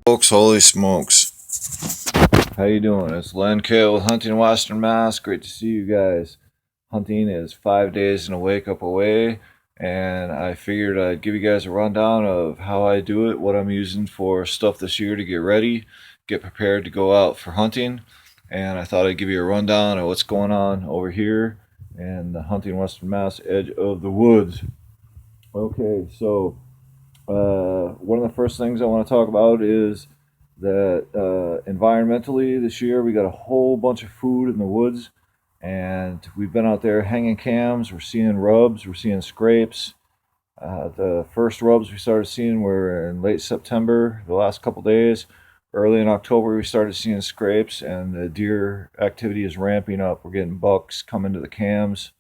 Folks, holy smokes. How you doing? It's Len Kale with Hunting Western Mass. Great to see you guys. Hunting is 5 days and a wake up away, and I figured I'd give you guys a rundown of how I do it, what I'm using for stuff this year to get ready, get prepared to go out for hunting, and I thought I'd give you a rundown of what's going on over here in the Hunting Western Mass edge of the woods. Okay, so one of the first things I want to talk about is that environmentally this year we got a whole bunch of food in the woods, and we've been out there hanging cams. We're seeing rubs, we're seeing scrapes. The first rubs we started seeing were in late September, the last couple days. Early in October we started seeing scrapes, and the deer activity is ramping up. We're getting bucks coming to the cams.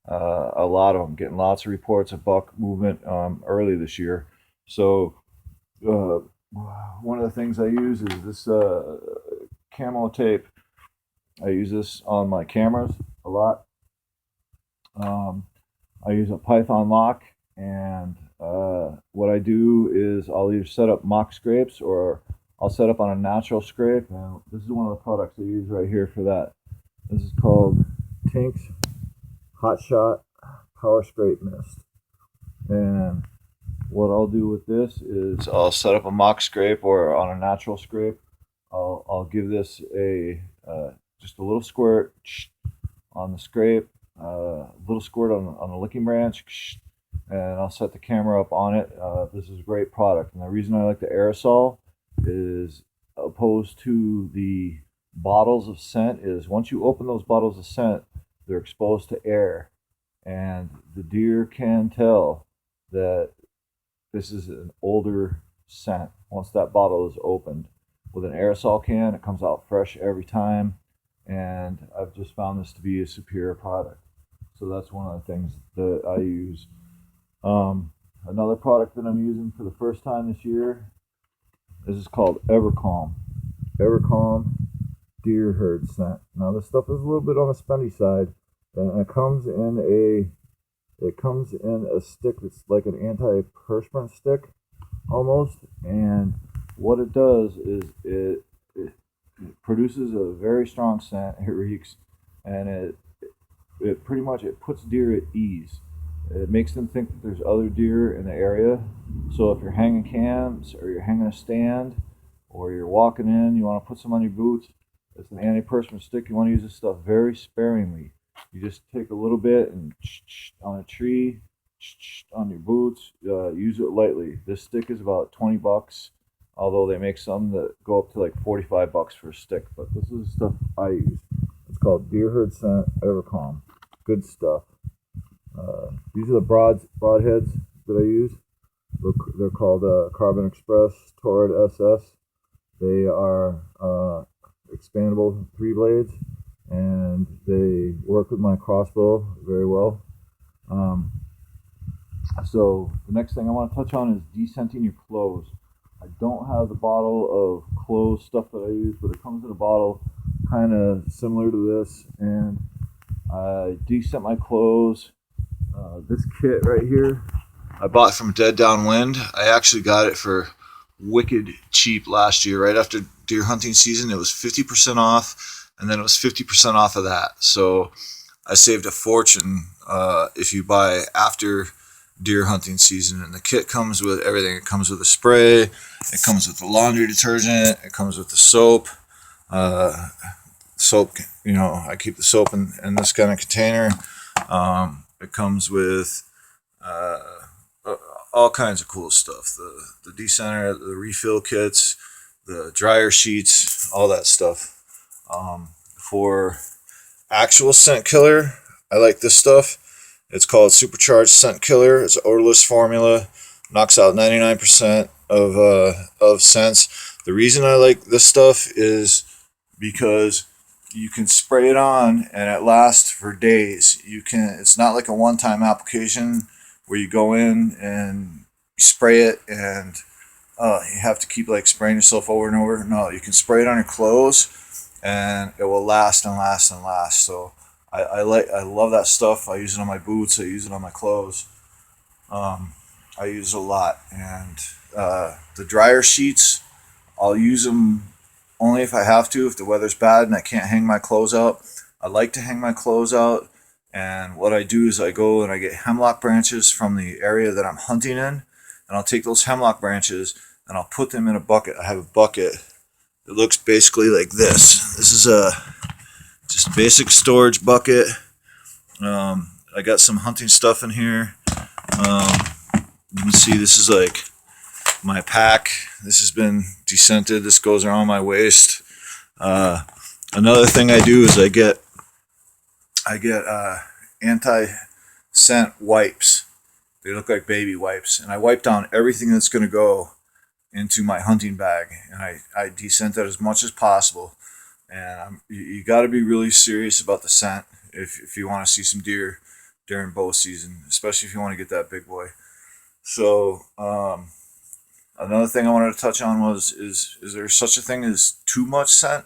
A lot of them, getting lots of reports of buck movement early this year. So uh, one of the things I use is this Camel Tape. I use this on my cameras a lot. I use a Python lock, and what I do is I'll either set up mock scrapes or I'll set up on a natural scrape. Now, this is one of the products I use right here for that. This is called Tink's Hot Shot Power Scrape Mist. And what I'll do with this is I'll set up a mock scrape or on a natural scrape. I'll give this a just a little squirt on the scrape, a little squirt on the licking branch, and I'll set the camera up on it. This is a great product, and the reason I like the aerosol is opposed to the bottles of scent is once you open those bottles of scent, they're exposed to air, and the deer can tell that this is an older scent once that bottle is opened. With an aerosol can, it comes out fresh every time, and I've just found this to be a superior product. So that's one of the things that I use. Another product that I'm using for the first time this year, this is called Evercalm. Evercalm deer herd scent. Now this stuff is a little bit on the spendy side, and it comes in a stick that's like an antiperspirant stick almost, and what it does is it produces a very strong scent. It reeks, and it pretty much it puts deer at ease. It makes them think that there's other deer in the area. So if you're hanging cams or you're hanging a stand or you're walking in, you want to put some on your boots. It's an antiperspirant stick. You want to use this stuff very sparingly. You just take a little bit and on a tree, on your boots. Use it lightly. This stick is about $20, although they make some that go up to like $45 for a stick. But this is the stuff I use. It's called Deer Herd Scent Evercalm. Good stuff. These are the broadheads that I use. They're called Carbon Express Torrid SS. They are expandable 3 blades, and they work with my crossbow very well. So the next thing I want to touch on is descenting your clothes. I don't have the bottle of clothes stuff that I use, but it comes in a bottle kind of similar to this, and I descent my clothes. This kit right here, I bought from Dead Downwind. I actually got it for wicked cheap last year, right after deer hunting season. It was 50% off, and then it was 50% off of that. So I saved a fortune if you buy after deer hunting season. And the kit comes with everything. It comes with a spray, it comes with the laundry detergent, it comes with the soap. I keep the soap in this kind of container. It comes with all kinds of cool stuff. The decenter, the refill kits, the dryer sheets, all that stuff. For actual scent killer, I like this stuff. It's called Supercharged Scent Killer. It's an odorless formula. Knocks out 99% of scents. The reason I like this stuff is because you can spray it on and it lasts for days. It's not like a one-time application where you go in and you spray it and you have to keep like spraying yourself over and over. No, you can spray it on your clothes and it will last and last and last. So I love that stuff. I use it on my boots. I use it on my clothes. I use it a lot. And the dryer sheets I'll use them only if I have to. If the weather's bad and I can't hang my clothes out, I like to hang my clothes out. And what I do is I go and I get hemlock branches from the area that I'm hunting in, and I'll take those hemlock branches and I'll put them in a bucket. I have a bucket that looks basically like this. This is a just basic storage bucket. I got some hunting stuff in here. You can see this is like my pack. This has been descented. This goes around my waist. Another thing I do is I get anti-scent wipes. They look like baby wipes, and I wipe down everything that's going to go into my hunting bag, and I descent that as much as possible. And you got to be really serious about the scent if you want to see some deer during bow season, especially if you want to get that big boy. So another thing I wanted to touch on was is there such a thing as too much scent?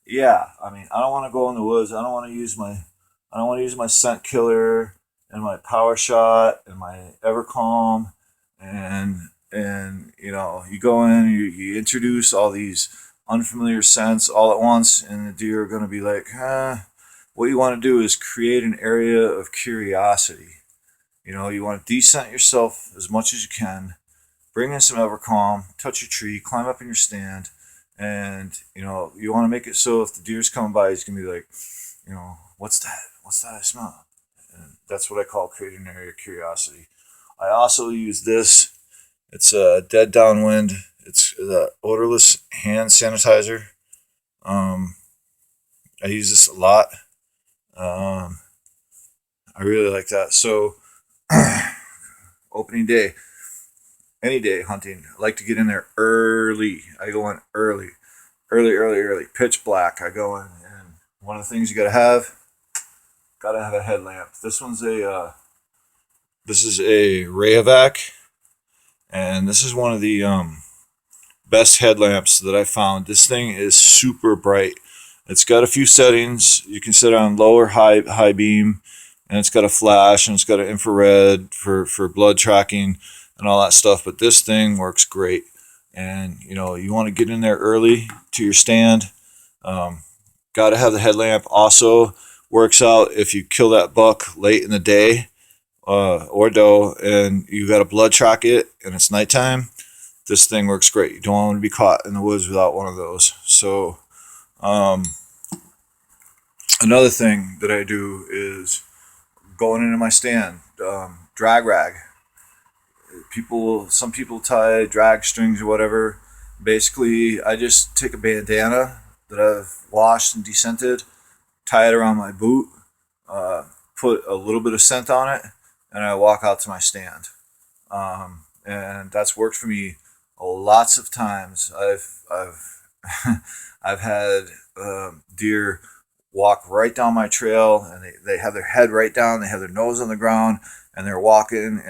Yeah, I mean, I don't want to go in the woods. I don't want to use my scent killer and my power shot and my Evercalm and you go in, you introduce all these unfamiliar scents all at once, and the deer are going to be like, what you want to do is create an area of curiosity. You want to descent yourself as much as you can, bring in some Evercalm, touch your tree, climb up in your stand, and you want to make it so if the deer's coming by, he's going to be like, what's that? What's that I smell? And that's what I call creating an area of curiosity. I also use this. It's a Dead Downwind. It's the odorless hand sanitizer. I use this a lot. I really like that. So opening day, any day hunting, I like to get in there early. I go in early, pitch black. I go in, and one of the things you gotta have a headlamp. This is a Rayovac, and this is one of the best headlamps that I found. This thing is super bright. It's got a few settings. You can set it on low or high beam, and it's got a flash, and it's got an infrared for blood tracking and all that stuff. But this thing works great. And you want to get in there early to your stand. Got to have the headlamp. Also works out if you kill that buck late in the day or doe, and you got to blood track it, and it's nighttime. This thing works great. You don't want to be caught in the woods without one of those. So another thing that I do is going into my stand, drag rag. Some people tie drag strings or whatever. Basically, I just take a bandana that I've washed and descented, tie it around my boot, put a little bit of scent on it, and I walk out to my stand. And that's worked for me lots of times. I've had deer walk right down my trail, and they have their head right down, they have their nose on the ground, and they're walking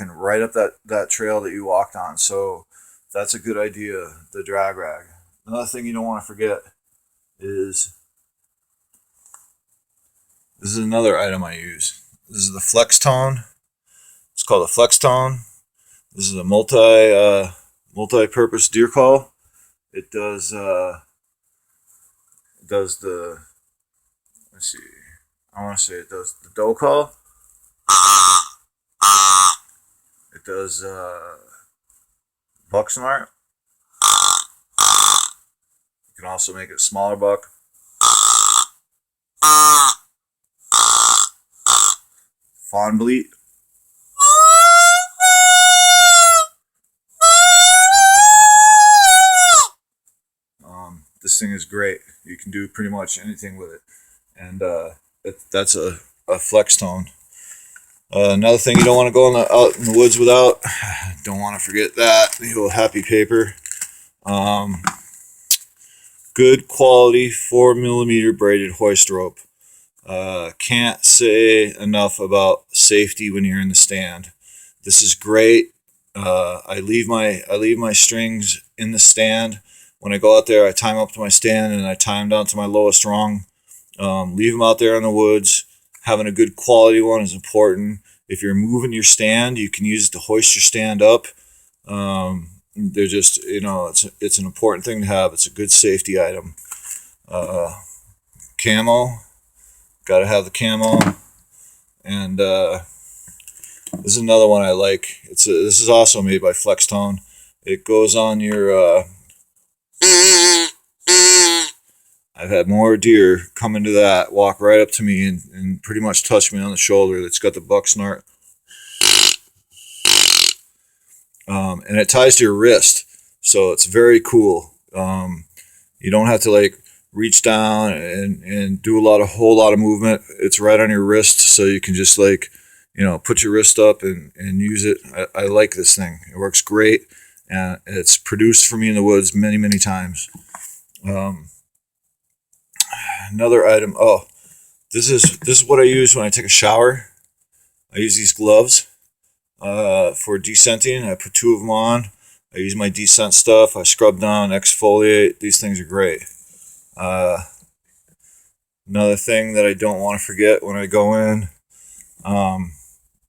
right up that trail that you walked on. So that's a good idea, the drag rag. Another thing you don't want to forget is this is another item I use. This is the Flex Tone. It's called a Flex Tone. This is a multi-purpose deer call. It does the, let's see, I want to say it does the doe call. It does buck snort. You can also make it a smaller buck. Fawn bleat. This thing is great. You can do pretty much anything with it, and that's a flex tone. Another thing you don't want to go out in the woods without. Don't want to forget that, the old happy paper. Good quality 4mm braided hoist rope. Can't say enough about safety when you're in the stand. This is great. I leave my strings in the stand. When I go out there, I tie them up to my stand, and I tie them down to my lowest rung. Leave them out there in the woods. Having a good quality one is important. If you're moving your stand, you can use it to hoist your stand up. they're just, it's an important thing to have. It's a good safety item. Camo, got to have the camo. And this is another one I like. This is also made by Flextone. It goes on your. I've had more deer come into that, walk right up to me, and pretty much touch me on the shoulder. It's got the buck snort. And it ties to your wrist, so it's very cool. You don't have to like reach down and do a whole lot of movement. It's right on your wrist, so you can just like, put your wrist up and use it. I like this thing. It works great, and it's produced for me in the woods many, many times. Another item. Oh, this is what I use when I take a shower. I use these gloves for descenting. I put 2 of them on. I use my descent stuff. I scrub down, exfoliate. These things are great. Another thing that I don't want to forget when I go in.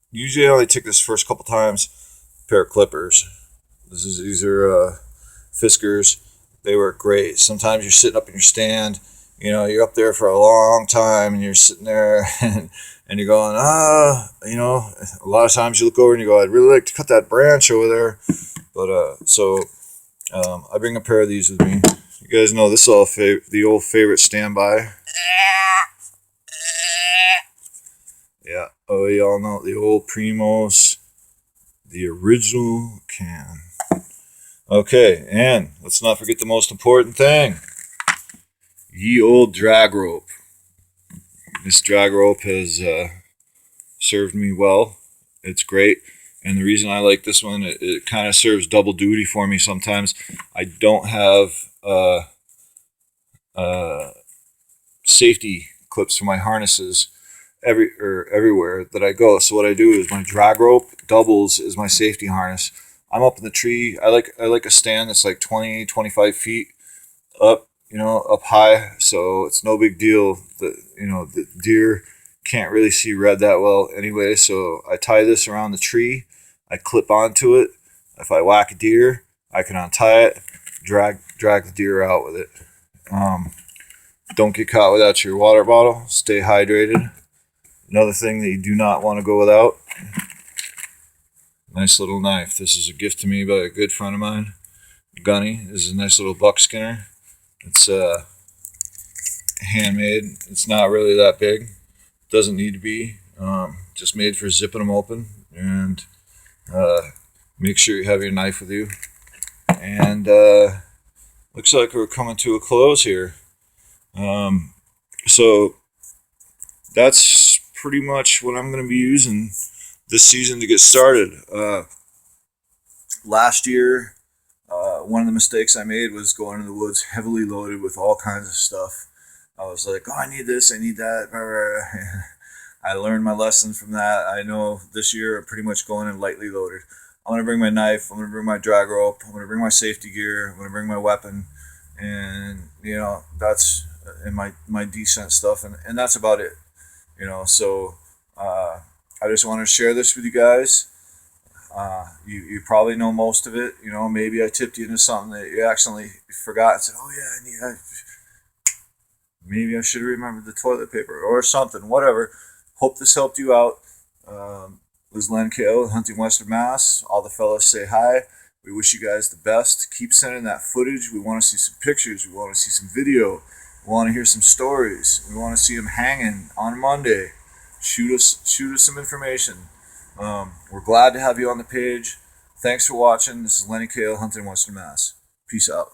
Usually I only take this first couple times. Pair of clippers. These are Fiskars. They work great. Sometimes you're sitting up in your stand. You're up there for a long time, and you're sitting there, and you're going, a lot of times you look over and you go, I'd really like to cut that branch over there. But so I bring a pair of these with me. You guys know this is all the old favorite standby. Yeah. Oh, y'all know the old Primos, the original can. Okay, and let's not forget the most important thing. Ye old drag rope. This drag rope has served me well. It's great. And the reason I like this one, it kind of serves double duty for me sometimes. I don't have safety clips for my harnesses everywhere that I go. So what I do is my drag rope doubles as my safety harness. I'm up in the tree. I like a stand that's like 20, 25 feet up, up high. So it's no big deal. The deer can't really see red that well anyway. So I tie this around the tree. I clip onto it. If I whack a deer, I can untie it, drag the deer out with it. Don't get caught without your water bottle. Stay hydrated. Another thing that you do not want to go without. Nice little knife. This is a gift to me by a good friend of mine, Gunny. This is a nice little buck skinner. It's handmade. It's not really that big. Doesn't need to be. Just made for zipping them open. And make sure you have your knife with you. And looks like we're coming to a close here. So that's pretty much what I'm going to be using this season to get started. Last year, one of the mistakes I made was going into the woods heavily loaded with all kinds of stuff. I was like, I need this, I need that. I learned my lessons from that. I know this year I'm pretty much going in lightly loaded. I'm going to bring my knife, I'm going to bring my drag rope, I'm going to bring my safety gear, I'm going to bring my weapon, and, that's in my descent stuff, and that's about it. So I just want to share this with you guys. You probably know most of it. Maybe I tipped you into something that you accidentally forgot and said, oh yeah, maybe I should have remembered the toilet paper or something, whatever. Hope this helped you out. Liz Len KO, Hunting Western Mass. All the fellas say hi. We wish you guys the best. Keep sending that footage. We want to see some pictures. We want to see some video. We want to hear some stories. We want to see them hanging on Monday. Shoot us some information. We're glad to have you on the page. Thanks for watching. This is Lenny Kale, Hunting Western Mass. Peace out.